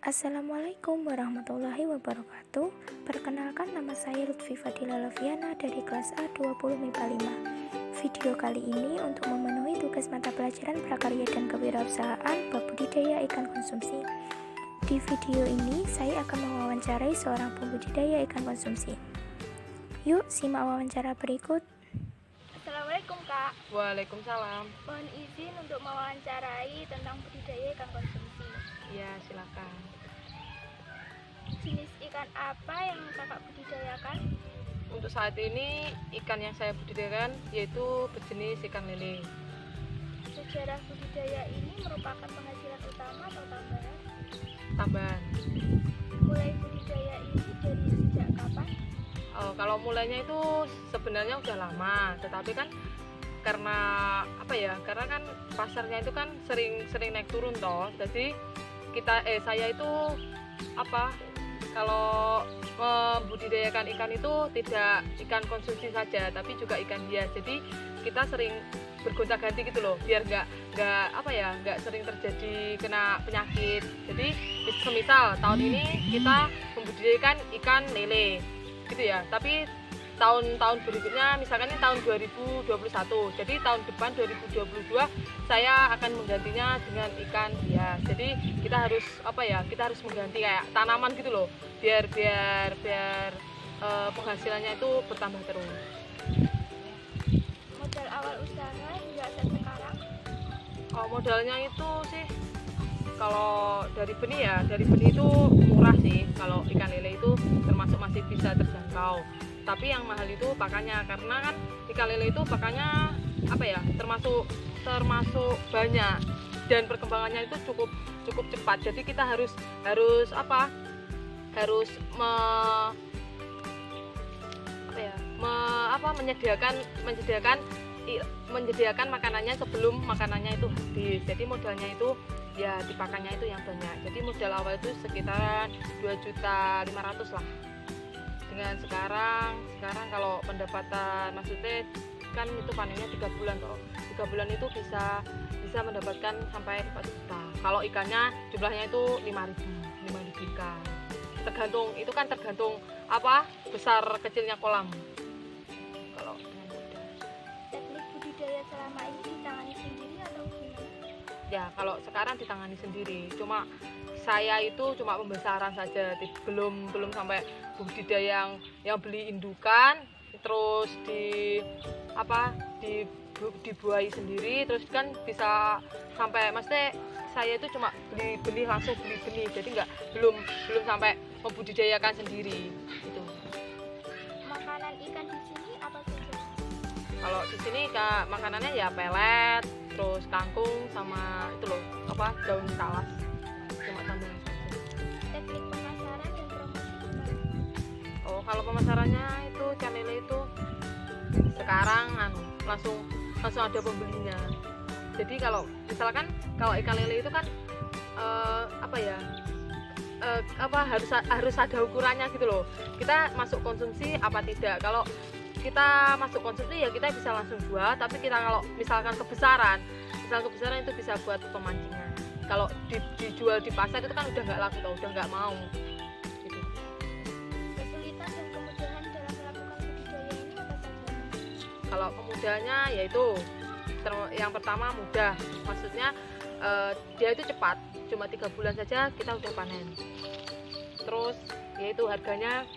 Assalamualaikum warahmatullahi wabarakatuh. Perkenalkan, nama saya Lutfi Fadila Laviana dari kelas A20 MIPA 5. Video kali ini untuk memenuhi tugas mata pelajaran prakarya dan kewirausahaan bab budidaya ikan konsumsi. Di video ini saya akan mewawancarai seorang pembudidaya ikan konsumsi. Yuk simak wawancara berikut. Assalamualaikum Kak. Waalaikumsalam. Mohon izin untuk mewawancarai tentang budidaya ikan konsumsi. Ya, silakan. Jenis ikan apa yang Kakak budidayakan? Untuk saat ini ikan yang saya budidayakan yaitu berjenis ikan lele. Sejarah budidaya ini merupakan penghasilan utama atau tambahan? Tambahan. Mulai budidaya ini dari sejak kapan? Kalau mulainya itu sebenarnya udah lama, tetapi kan karena karena kan pasarnya itu kan sering naik turun toh. Jadi saya itu kalau membudidayakan ikan itu tidak ikan konsumsi saja, tapi juga ikan hias. Jadi kita sering bergonta-ganti gitu loh, biar nggak sering terjadi kena penyakit. Jadi semisal tahun ini kita membudidayakan ikan lele gitu ya, tapi tahun berikutnya misalkan ini tahun 2021, jadi tahun depan 2022 saya akan menggantinya dengan ikan hias. Jadi kita harus mengganti kayak tanaman gitu loh, biar penghasilannya itu bertambah terus. Modal awal usaha hingga saat sekarang? Modalnya itu sih kalau dari benih itu murah sih. Kalau ikan lele itu termasuk masih bisa terjangkau. Tapi yang mahal itu pakannya, karena kan ikan lele itu pakannya termasuk banyak dan perkembangannya itu cukup cepat. Jadi kita harus menyediakan makanannya sebelum makanannya itu habis. Jadi modalnya itu ya di pakannya itu yang banyak. Jadi modal awal itu sekitar 2.500.000 lah. Dengan sekarang kalau pendapatan maksudnya kan itu panennya 3 bulan toh. 3 bulan itu bisa mendapatkan sampai 4 juta. Kalau ikannya jumlahnya itu 5.000 ikan. Tergantung besar kecilnya kolam. Kalau Teknik budidaya selama ini ditangani sendiri atau gimana? ya kalau sekarang ditangani sendiri. Cuma saya itu cuma pembesaran saja, belum sampai budidaya yang beli indukan terus dibuahi sendiri, terus kan bisa sampai saya itu cuma beli benih, jadi belum sampai membudidayakan sendiri gitu. Makanan ikan di sini apa saja? Kalau di sini makanannya ya pelet, terus kangkung sama itu loh daun talas, cuma tambahan saja. Teknik pemasaran dan promosi gimana? Kalau pemasarannya itu ikan lele itu sekarang langsung ada pembelinya. Jadi kalau misalkan kalau ikan lele itu kan harus ada ukurannya gitu loh. Kita masuk konsumsi apa tidak. Kalau kita masuk konsumsi ya kita bisa langsung jual, tapi kita kalau misalkan kebesaran itu bisa buat pemancingan. Kalau dijual di pasar itu kan udah nggak laku tau, udah nggak mau gitu. Kesulitan dan kemudahan dalam melakukan budidaya ini apa saja? Kalau kemudahannya yaitu yang pertama mudah, maksudnya dia itu cepat, cuma 3 bulan saja kita udah panen. Terus yaitu harganya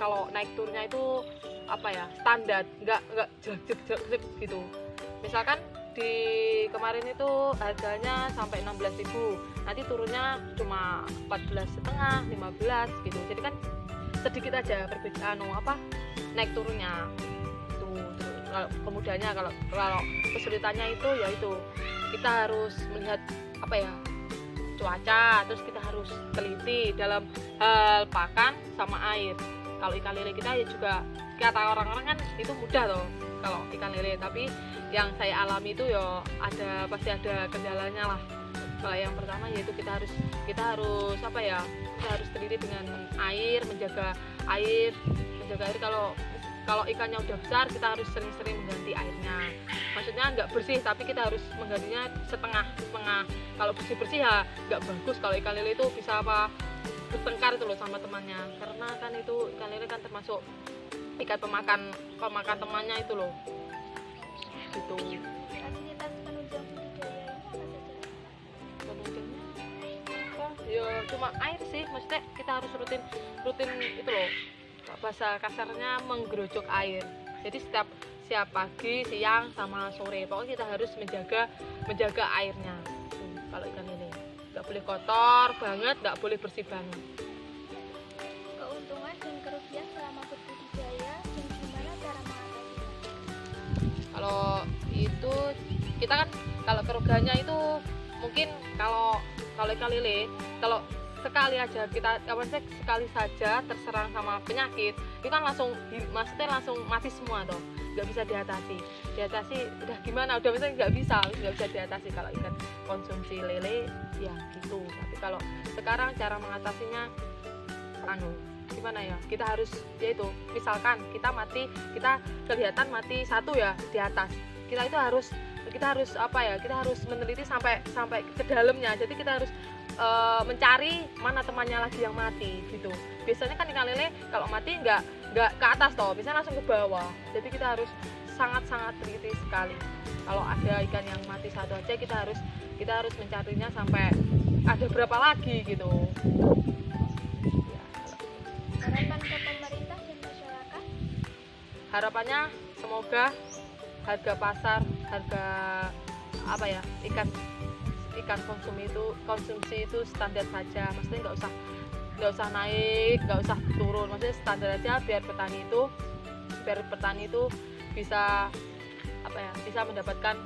kalau naik turunnya itu standar, nggak jelek gitu. Misalkan di kemarin itu harganya sampai 16.000, nanti turunnya cuma 14,5, 15 gitu. Jadi kan sedikit aja perbedaan naik turunnya itu. Kalau kemudahannya, kalau kesulitannya itu yaitu kita harus melihat cuaca, terus kita harus teliti dalam hal pakan sama air. Kalau ikan lele kita ya juga kata orang-orang kan itu mudah loh kalau ikan lele, tapi yang saya alami itu ya pasti ada kendalanya lah. Kalau yang pertama yaitu kita harus teliti dengan air, menjaga air. Kalau kalau ikannya udah besar kita harus sering-sering mengganti airnya. Maksudnya nggak bersih tapi kita harus menggantinya setengah. Kalau bersih ya nggak bagus. Kalau ikan lele itu bisa bertengkar itu loh sama temannya, karena kan itu ikan lele kan termasuk ikan pemakan temannya itu loh gitu. Fasilitas penunjang budidaya ini apa saja? Penunjangnya apa ya, cuma air sih, maksudnya kita harus rutin itu loh, bahasa kasarnya menggerojok air. Jadi setiap pagi, siang, sama sore pokoknya kita harus menjaga airnya. Kalau ikan lele nggak boleh kotor banget, nggak boleh bersih banget. Keuntungan dan kerugian selama berbudidaya dan gimana cara mengatasinya? Kalau itu kita kan, kalau kerugiannya itu mungkin kalau ikan lele, kalau sekali saja terserang sama penyakit itu kan langsung mati semua toh, nggak bisa diatasi udah gimana, udah misalnya nggak bisa diatasi kalau ikan konsumsi lele ya gitu. Tapi kalau sekarang cara mengatasinya gimana ya, kita harus yaitu misalkan kita kelihatan mati satu ya di atas, kita harus meneliti sampai ke dalamnya. Jadi kita harus mencari mana temannya lagi yang mati gitu. Biasanya kan ikan lele kalau mati nggak ke atas toh, biasanya langsung ke bawah. Jadi kita harus sangat teliti sekali. Kalau ada ikan yang mati satu aja, kita harus mencarinya sampai ada berapa lagi gitu. Harapan ke pemerintah dan masyarakat? Harapannya semoga harga pasar, ikan konsumsi itu standar saja. Maksudnya nggak usah naik, nggak usah turun, maksudnya standar aja biar petani itu bisa mendapatkan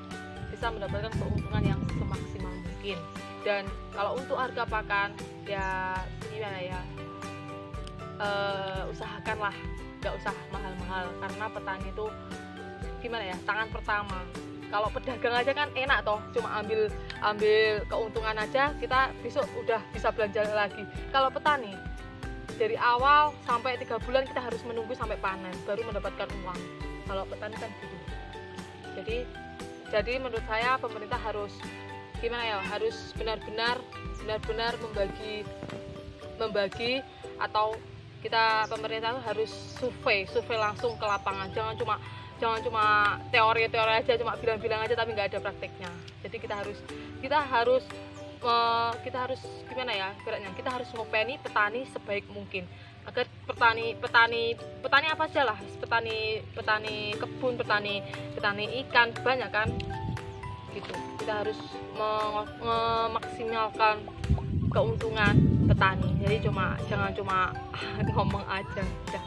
keuntungan yang semaksimal mungkin. Dan kalau untuk harga pakan ya gimana ya, usahakanlah nggak usah mahal-mahal, karena petani itu gimana ya, tangan pertama. Kalau pedagang aja kan enak toh, cuma ambil keuntungan aja, kita besok udah bisa belanja lagi. Kalau petani dari awal sampai 3 bulan kita harus menunggu sampai panen baru mendapatkan uang. Kalau petani kan gitu. Jadi menurut saya pemerintah harus harus benar-benar membagi, atau pemerintah harus survei langsung ke lapangan. Jangan cuma teori aja, cuma bilang-bilang aja tapi nggak ada prakteknya. Jadi kita harus kita harus ngopeni petani sebaik mungkin, agar petani apa aja lah, petani kebun, petani ikan banyak kan gitu. Kita harus memaksimalkan keuntungan petani. Jadi jangan cuma ngomong aja. Udah.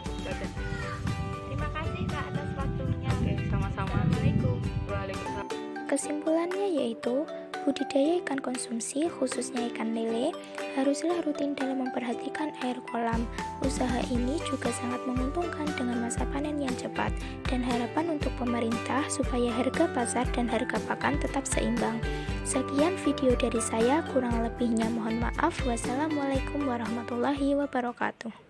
Terima kasih Kak atas waktunya. Oke, sama-sama. Assalamualaikum. Waalaikumsalam. Kesimpulannya yaitu, budidaya ikan konsumsi khususnya ikan lele haruslah rutin dalam memperhatikan air kolam. Usaha ini juga sangat menguntungkan dengan masa panen yang cepat, dan harapan untuk pemerintah supaya harga pasar dan harga pakan tetap seimbang. Sekian video dari saya, kurang lebihnya mohon maaf. Wassalamualaikum warahmatullahi wabarakatuh.